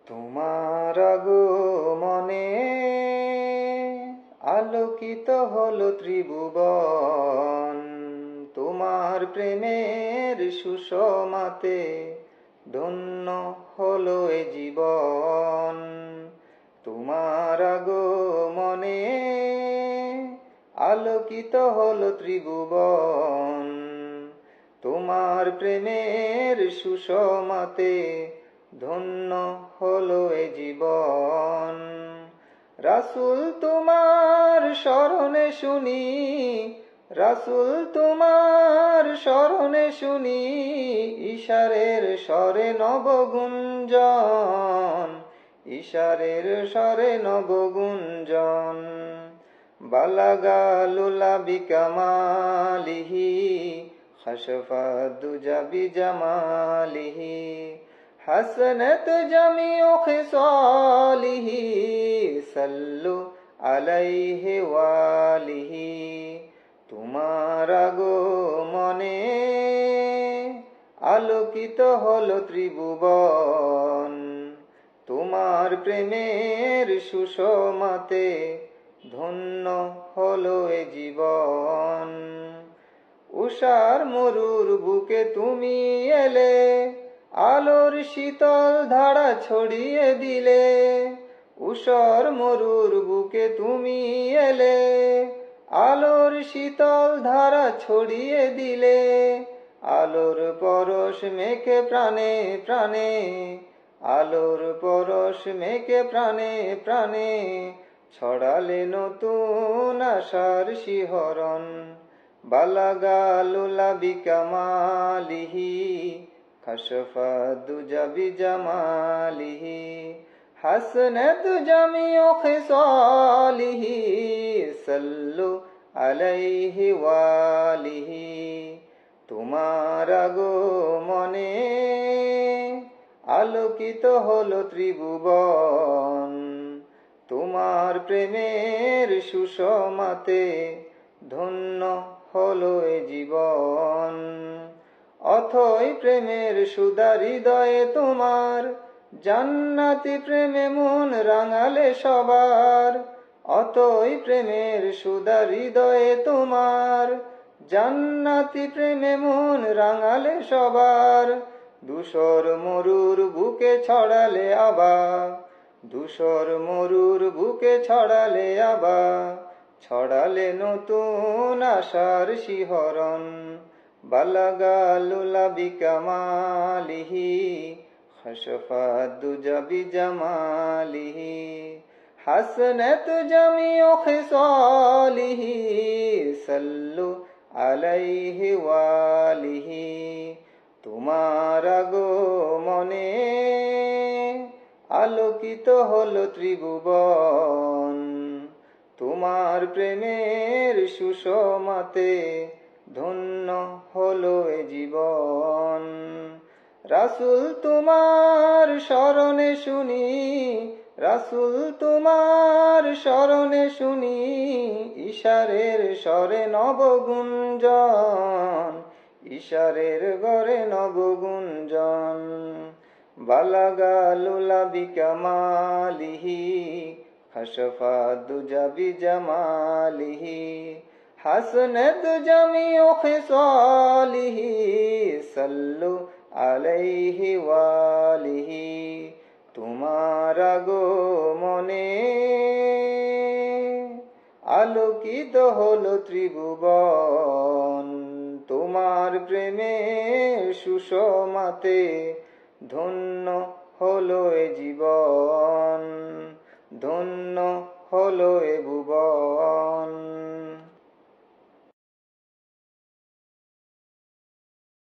তোমার আগমনে আলোকিত হলো ত্রিভুবন, তোমার প্রেমের সুষমাতে ধন্য হলো এ জীবন। তোমার আগমনে আলোকিত হলো ত্রিভুবন, তোমার প্রেমের সুষমাতে ধন্য হলো এ জীবন। রাসূল তোমার শরণে শুনি, রাসূল তোমার শরণে শুনি, ইশারের স্বরে নবগুঞ্জন, ইশারের স্বরে নবগুঞ্জন। বালাগালুলা বিকামালিহি খাশফাদ দুজা বিজামালিহি, হাসনাত জামিউ খিসালিহি, সাল্লু আলাইহি ওয়ালিহি। তোমার আগমনে আলোকিত হলো ত্রিভুবন, তোমার প্রেমের সুষমাতে ধন্য হলো এ জীবন। উষার মরুর বুকে তুমি এলে, আলোর শীতল ধারা ছড়িয়ে দিলে। উষার মরুর বুকে তুমি এলে, আলোর শীতল ধারা ছড়িয়ে দিলে। আলোর পরশ মেখে প্রাণে প্রাণে, আলোর পরশ মেখে প্রাণে প্রাণে, ছড়ালে নতুন আশার শিহরণ। বালাগালুলা বিকামালিহি খাশফাদ দুজা বিজামালিহি, হাসনাত জামিউ খিসালিহি, সাল্লু আলাইহি ওয়ালিহি। তোমার আগমনে আলোকিত হলো ত্রিভুবন, তোমার প্রেমের সুষমাতে ধন্য হলো এ জীবন। অথই প্রেমের সুধা হৃদয়ে তোমার, জান্নাতি প্রেমে মন রাঙালে সবার। অথই প্রেমের সুধা হৃদয়ে তোমার, জান্নাতি প্রেমে মন রাঙালে সবার। ধূসর মরুর বুকে ছড়ালে আবা, ধূসর মরুর বুকে ছড়ালে আবা, ছড়ালে নতুন আশার শিহরণ। বালাগালুলা বিকামালিহি খাশফাদ দুজা বিজামালিহি, হাসনাত জামিউ খিসালিহি, সাল্লু আলাইহি ওয়ালিহি। তোমার আগমনে আলোকিত হলো ত্রিভুবন, তোমার প্রেমের সুষমাতে ধন্য হলো এ জীবন। রাসূল তোমার শরণে শুনি, রাসূল তোমার শরণে শুনি, ইশারের স্বরে নবগুঞ্জন, ইশারের গড়ে নবগুঞ্জন। বালাগালুলা বিকামালিহি খাশফাদ দুজা বিজামালিহি, হাসনাত জামিউ খিসালিহি, সাল্লু আলাইহি ওয়ালিহি। তোমার আগমনে আলোকিত হলো ত্রিভুবন, তোমার প্রেমের সুষমাতে ধন্য হলো এ জীবন, ধন্য হলো এ ভুবন।